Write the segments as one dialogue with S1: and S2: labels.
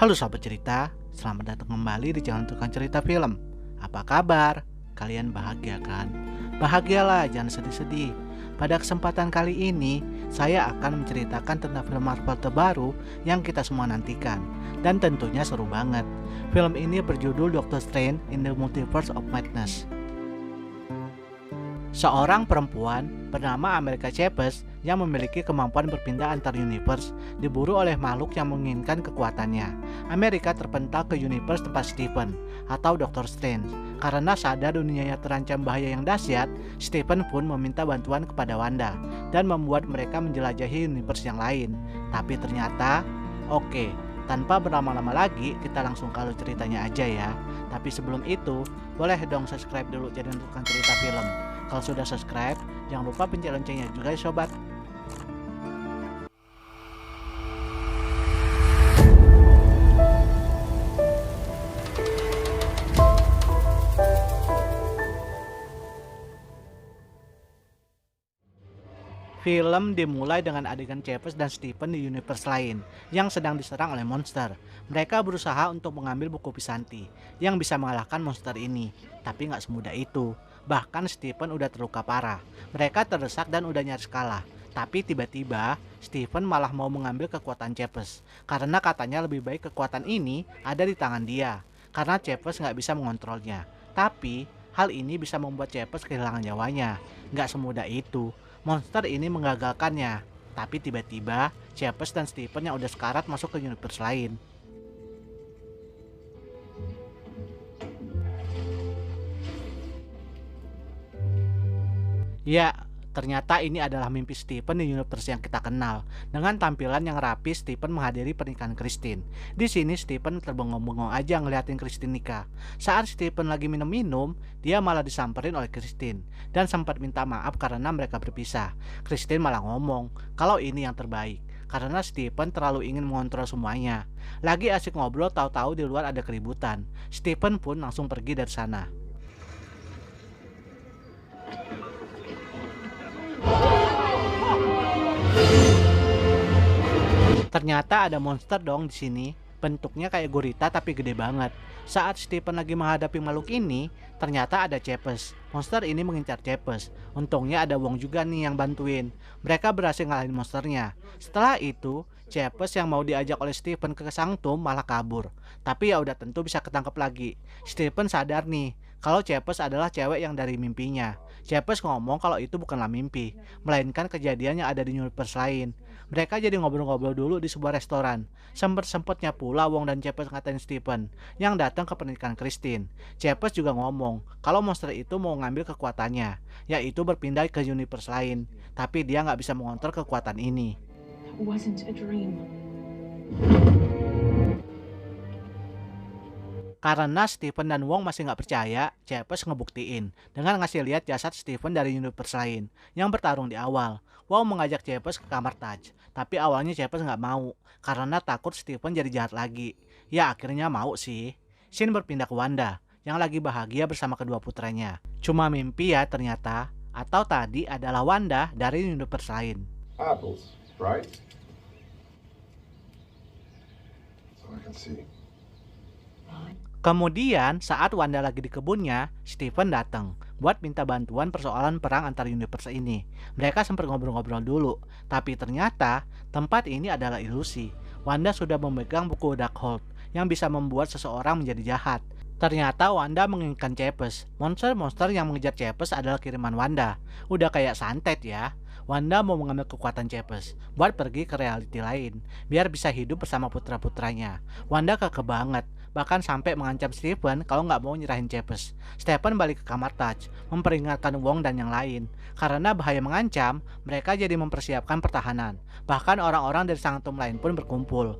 S1: Halo sahabat cerita, selamat datang kembali di channel Tukang Cerita Film. Apa kabar? Kalian bahagia kan? Bahagialah, jangan sedih-sedih. Pada kesempatan kali ini, saya akan menceritakan tentang film Marvel terbaru yang kita semua nantikan. Dan tentunya seru banget. Film ini berjudul Doctor Strange in the Multiverse of Madness. Seorang perempuan bernama America Chavez yang memiliki kemampuan berpindah antar universe diburu oleh makhluk yang menginginkan kekuatannya. America terpental ke universe tempat Stephen atau Doctor Strange. Karena sadar dunianya terancam bahaya yang dahsyat, Stephen pun meminta bantuan kepada Wanda dan membuat mereka menjelajahi universe yang lain. Tapi ternyata, tanpa berlama-lama lagi, kita langsung kalau ceritanya aja ya. Tapi sebelum itu, boleh dong subscribe dulu channel Tukang Cerita Film. Kalau sudah subscribe, jangan lupa pencet loncengnya juga ya sobat. Film dimulai dengan adegan Chavez dan Stephen di universe lain yang sedang diserang oleh monster. Mereka berusaha untuk mengambil buku Pisanti yang bisa mengalahkan monster ini, tapi nggak semudah itu. Bahkan Stephen udah terluka parah. Mereka terdesak dan udah nyaris kalah. Tapi tiba-tiba Stephen malah mau mengambil kekuatan Chavez karena katanya lebih baik kekuatan ini ada di tangan dia karena Chavez nggak bisa mengontrolnya. Tapi hal ini bisa membuat Chavez kehilangan nyawanya. Nggak semudah itu. Monster ini menggagalkannya, tapi tiba-tiba Chavez dan Stephen yang udah sekarat masuk ke universe lain. Ya, ternyata ini adalah mimpi Stephen di universe yang kita kenal. Dengan tampilan yang rapi, Stephen menghadiri pernikahan Christine. Di sini Stephen terbengong-bengong aja ngeliatin Christine nikah. Saat Stephen lagi minum-minum, dia malah disamperin oleh Christine dan sempat minta maaf karena mereka berpisah. Christine malah ngomong kalau ini yang terbaik karena Stephen terlalu ingin mengontrol semuanya. Lagi asik ngobrol, tahu-tahu di luar ada keributan. Stephen pun langsung pergi dari sana. Ternyata ada monster dong di sini. Bentuknya kayak gurita tapi gede banget. Saat Stephen lagi menghadapi makhluk ini, ternyata ada Chavez. Monster ini mengincar Chavez. Untungnya ada Wong juga nih yang bantuin. Mereka berhasil ngalahin monsternya. Setelah itu, Chavez yang mau diajak oleh Stephen ke Sanctum malah kabur. Tapi ya udah tentu bisa ketangkep lagi. Stephen sadar nih kalau Chavez adalah cewek yang dari mimpinya. Chavez ngomong kalau itu bukanlah mimpi, melainkan kejadian yang ada di universe lain. Mereka jadi ngobrol-ngobrol dulu di sebuah restoran. Sempet-sempetnya pula Wong dan Chavez ngatain Stephen yang datang ke pernikahan Christine. Chavez juga ngomong kalau monster itu mau ngambil kekuatannya, yaitu berpindah ke universe lain. Tapi dia nggak bisa mengontrol kekuatan ini. Karena Stephen dan Wong masih nggak percaya, Chavez ngebuktiin dengan ngasih lihat jasad Stephen dari universe lain yang bertarung di awal. Wong mengajak Chavez ke kamar Taj, tapi awalnya Chavez nggak mau karena takut Stephen jadi jahat lagi. Ya akhirnya mau sih. Scene berpindah ke Wanda yang lagi bahagia bersama kedua putranya. Cuma mimpi ya ternyata, atau tadi adalah Wanda dari universe lain.
S2: Apples, right? So I can see.
S1: Kemudian saat Wanda lagi di kebunnya, Stephen datang buat minta bantuan persoalan perang antar universe ini. Mereka sempat ngobrol-ngobrol dulu, tapi ternyata tempat ini adalah ilusi. Wanda sudah memegang buku Darkhold yang bisa membuat seseorang menjadi jahat. Ternyata Wanda menginginkan Chavez. Monster-monster yang mengejar Chavez adalah kiriman Wanda. Udah kayak santet ya. Wanda mau mengambil kekuatan Chavez buat pergi ke reality lain, biar bisa hidup bersama putra-putranya. Wanda kekeh banget, bahkan sampai mengancam Stephen kalau nggak mau nyerahin Chavez. Stephen balik ke kamar Taj, memperingatkan Wong dan yang lain. Karena bahaya mengancam, mereka jadi mempersiapkan pertahanan. Bahkan orang-orang dari Sanctum lain pun berkumpul.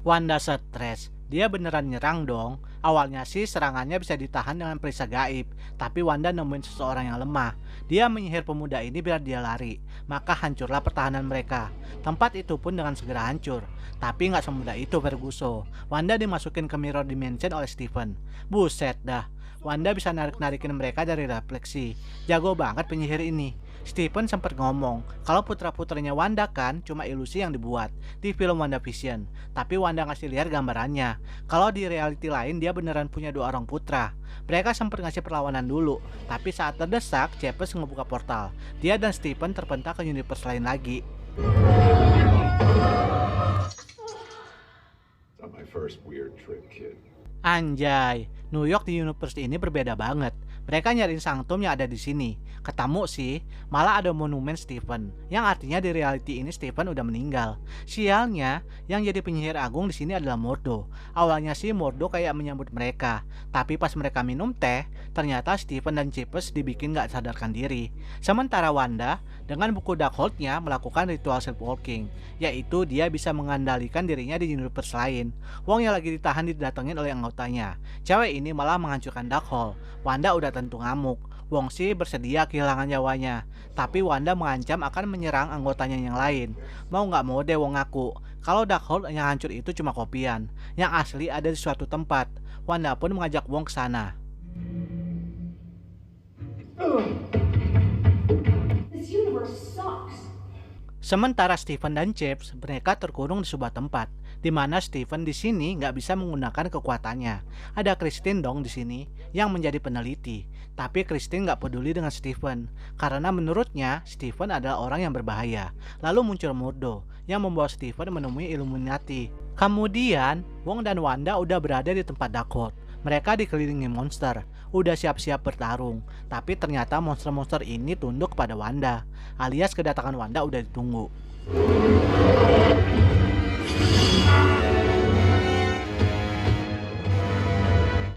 S1: Wanda stres, dia beneran nyerang dong. Awalnya sih serangannya bisa ditahan dengan perisai gaib, tapi Wanda nemuin seseorang yang lemah. Dia menyihir pemuda ini biar dia lari, maka hancurlah pertahanan mereka. Tempat itu pun dengan segera hancur. Tapi nggak semudah itu Ferguso. Wanda dimasukin ke mirror dimension oleh Stephen. Buset dah, Wanda bisa narik-narikin mereka dari refleksi. Jago banget penyihir ini. Stephen sempat ngomong kalau putra-putranya Wanda kan cuma ilusi yang dibuat di film WandaVision. Tapi Wanda ngasih lihat gambarannya. Kalau di reality lain dia beneran punya 2 orang putra. Mereka sempat ngasih perlawanan dulu, tapi saat terdesak, Cepes ngebuka portal. Dia dan Stephen terpental ke universe lain lagi.
S2: Not my first weird trip, kid.
S1: Anjay, New York di universe ini berbeda banget. Mereka nyariin sanctum yang ada di sini. Ketemu sih, malah ada monumen Stephen, yang artinya di reality ini Stephen udah meninggal. Sialnya, yang jadi penyihir agung di sini adalah Mordo. Awalnya sih Mordo kayak menyambut mereka, tapi pas mereka minum teh, ternyata Stephen dan Cepes dibikin gak sadarkan diri. Sementara Wanda, dengan buku Darkhold-nya melakukan ritual sleepwalking, yaitu dia bisa mengandalkan dirinya di universe lain. Wong yang lagi ditahan didatengin oleh anggotanya. Cewek ini malah menghancurkan Darkhold. Wanda udah tentu ngamuk. Wong sih bersedia kehilangan nyawanya, tapi Wanda mengancam akan menyerang anggotanya yang lain. Mau gak mau deh Wong ngaku kalau Darkhold yang hancur itu cuma kopian, yang asli ada di suatu tempat. Wanda pun mengajak Wong ke sana.
S3: This universe sucks.
S1: Sementara Stephen dan Cepes mereka terkurung di sebuah tempat, di mana Stephen di sini nggak bisa menggunakan kekuatannya. Ada Christine dong di sini yang menjadi peneliti, tapi Christine nggak peduli dengan Stephen karena menurutnya Stephen adalah orang yang berbahaya. Lalu muncul Mordo yang membawa Stephen menemui Illuminati. Kemudian Wong dan Wanda udah berada di tempat Darkhold. Mereka dikelilingi monster, udah siap-siap bertarung, tapi ternyata monster-monster ini tunduk kepada Wanda, alias kedatangan Wanda udah ditunggu.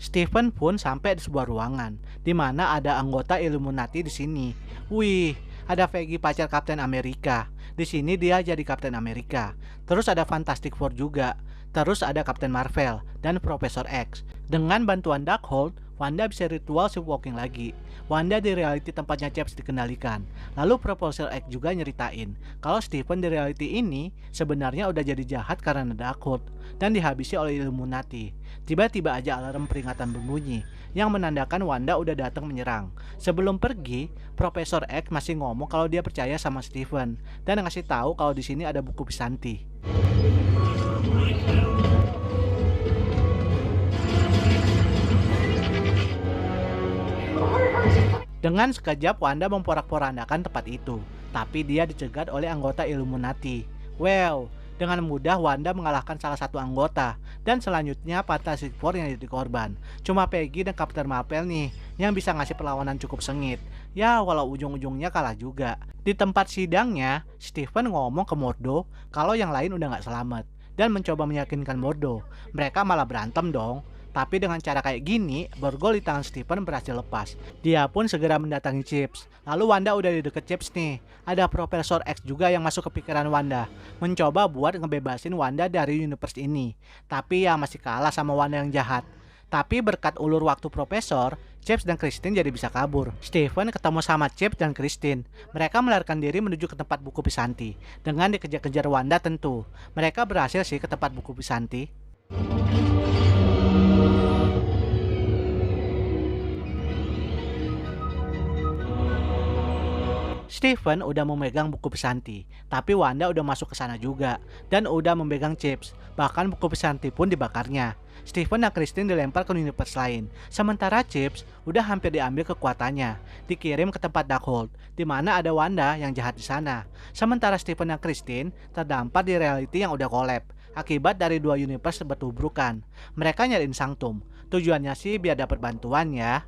S1: Stephen pun sampai di sebuah ruangan, di mana ada anggota Illuminati di sini. Wih, ada Peggy pacar Kapten Amerika. Di sini dia jadi Kapten Amerika. Terus ada Fantastic Four juga. Terus ada Captain Marvel dan Profesor X. Dengan bantuan Darkhold, Wanda bisa ritual sleepwalking lagi. Wanda di reality tempatnya Cepes dikendalikan. Lalu Profesor X juga nyeritain kalau Stephen di reality ini sebenarnya udah jadi jahat karena Darkhold dan dihabisi oleh Illuminati. Tiba-tiba aja alarm peringatan berbunyi yang menandakan Wanda udah datang menyerang. Sebelum pergi, Profesor X masih ngomong kalau dia percaya sama Stephen dan ngasih tahu kalau di sini ada buku Pisanti. Dengan sekejap Wanda memporak-porandakan tempat itu, tapi dia dicegat oleh anggota Illuminati. Well, dengan mudah Wanda mengalahkan salah satu anggota, dan selanjutnya Fantastic Four yang jadi korban. Cuma Peggy dan Captain Marvel nih yang bisa ngasih perlawanan cukup sengit. Ya, walau ujung-ujungnya kalah juga. Di tempat sidangnya, Stephen ngomong ke Mordo kalau yang lain udah gak selamat, dan mencoba meyakinkan Mordo. Mereka malah berantem dong. Tapi dengan cara kayak gini, borgol di tangan Stephen berhasil lepas. Dia pun segera mendatangi Cepes. Lalu Wanda udah di deket Cepes nih. Ada Profesor X juga yang masuk ke pikiran Wanda, mencoba buat ngebebasin Wanda dari universe ini. Tapi ya masih kalah sama Wanda yang jahat. Tapi berkat ulur waktu Profesor, Cepes dan Christine jadi bisa kabur. Stephen ketemu sama Cepes dan Christine. Mereka melarikan diri menuju ke tempat buku Pisanti. Dengan dikejar-kejar Wanda tentu. Mereka berhasil sih ke tempat buku Pisanti. Stephen udah memegang buku Pisanti, tapi Wanda udah masuk ke sana juga dan udah memegang Cepes. Bahkan buku Pisanti pun dibakarnya. Stephen dan Christine dilempar ke universe lain. Sementara Cepes udah hampir diambil kekuatannya, dikirim ke tempat Darkhold, di mana ada Wanda yang jahat di sana. Sementara Stephen dan Christine terdampar di reality yang udah collab akibat dari 2 universe bertubrukan. Mereka nyariin sanctum. Tujuannya sih biar dapat bantuan ya.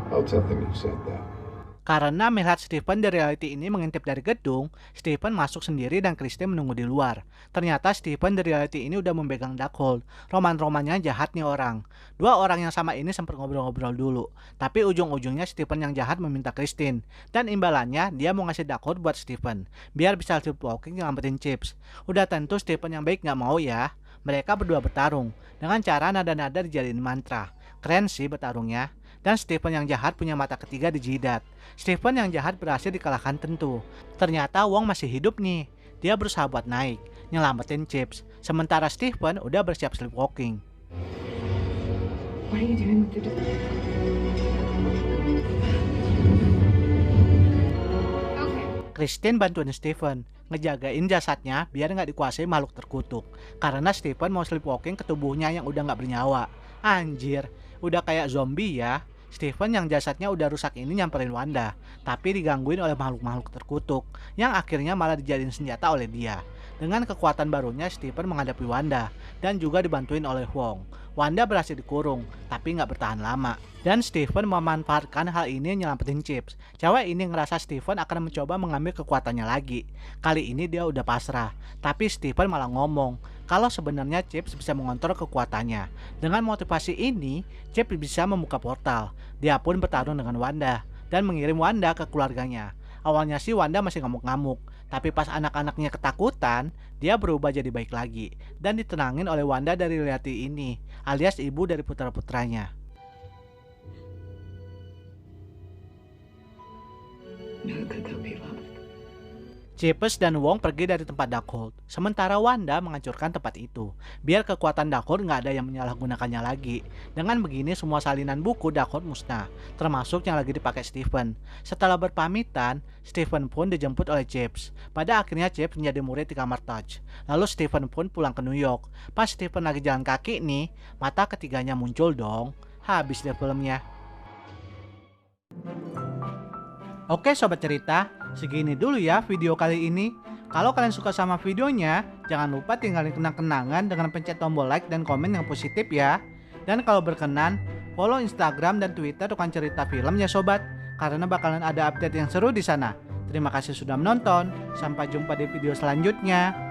S2: I'll tell him you said that.
S1: Karena melihat Stephen di reality ini mengintip dari gedung, Stephen masuk sendiri dan Christine menunggu di luar. Ternyata Stephen di reality ini udah memegang Darkhold. Roman-romannya jahat nih orang. 2 orang yang sama ini sempat ngobrol-ngobrol dulu. Tapi ujung-ujungnya Stephen yang jahat meminta Christine. Dan imbalannya dia mau ngasih Darkhold buat Stephen, biar bisa sleepwalking nyelamatin Cepes. Udah tentu Stephen yang baik gak mau ya. Mereka berdua bertarung dengan cara nada-nada dijadiin mantra. Keren sih bertarungnya. Dan Stephen yang jahat punya mata ketiga di jidat. Stephen yang jahat berhasil dikalahkan tentu. Ternyata Wong masih hidup nih. Dia berusaha buat naik, nyelamatin Chips, sementara Stephen udah bersiap sleepwalking.
S3: What are you doing with the Okay.
S1: Christine bantuin Stephen, ngejagain jasadnya biar nggak dikuasai makhluk terkutuk. Karena Stephen mau sleepwalking ke tubuhnya yang udah nggak bernyawa. Anjir, udah kayak zombie ya. Stephen yang jasadnya udah rusak ini nyamperin Wanda, tapi digangguin oleh makhluk-makhluk terkutuk, yang akhirnya malah dijadiin senjata oleh dia. Dengan kekuatan barunya, Stephen menghadapi Wanda, dan juga dibantuin oleh Wong. Wanda berhasil dikurung, tapi nggak bertahan lama. Dan Stephen memanfaatkan hal ini nyelamatin Chips. Cewek ini ngerasa Stephen akan mencoba mengambil kekuatannya lagi. Kali ini dia udah pasrah, tapi Stephen malah ngomong kalau sebenarnya Chips bisa mengontrol kekuatannya. Dengan motivasi ini, Chips bisa membuka portal. Dia pun bertarung dengan Wanda dan mengirim Wanda ke keluarganya. Awalnya sih Wanda masih ngamuk-ngamuk, tapi pas anak-anaknya ketakutan, dia berubah jadi baik lagi dan ditenangin oleh Wanda dari Reality ini, alias ibu dari putra-putranya. Chips dan Wong pergi dari tempat Darkhold, sementara Wanda menghancurkan tempat itu, biar kekuatan Darkhold nggak ada yang menyalahgunakannya lagi. Dengan begini semua salinan buku Darkhold musnah, termasuk yang lagi dipakai Stephen. Setelah berpamitan, Stephen pun dijemput oleh Chips. Pada akhirnya Chips menjadi murid di kamar Touch. Lalu Stephen pun pulang ke New York. Pas Stephen lagi jalan kaki nih, mata ketiganya muncul dong. Habis deh filmnya. Oke sobat cerita, segini dulu ya video kali ini. Kalau kalian suka sama videonya, jangan lupa tinggalin kenang-kenangan dengan pencet tombol like dan komen yang positif ya. Dan kalau berkenan, follow Instagram dan Twitter Tukang Cerita Film ya sobat, karena bakalan ada update yang seru di sana. Terima kasih sudah menonton, sampai jumpa di video selanjutnya.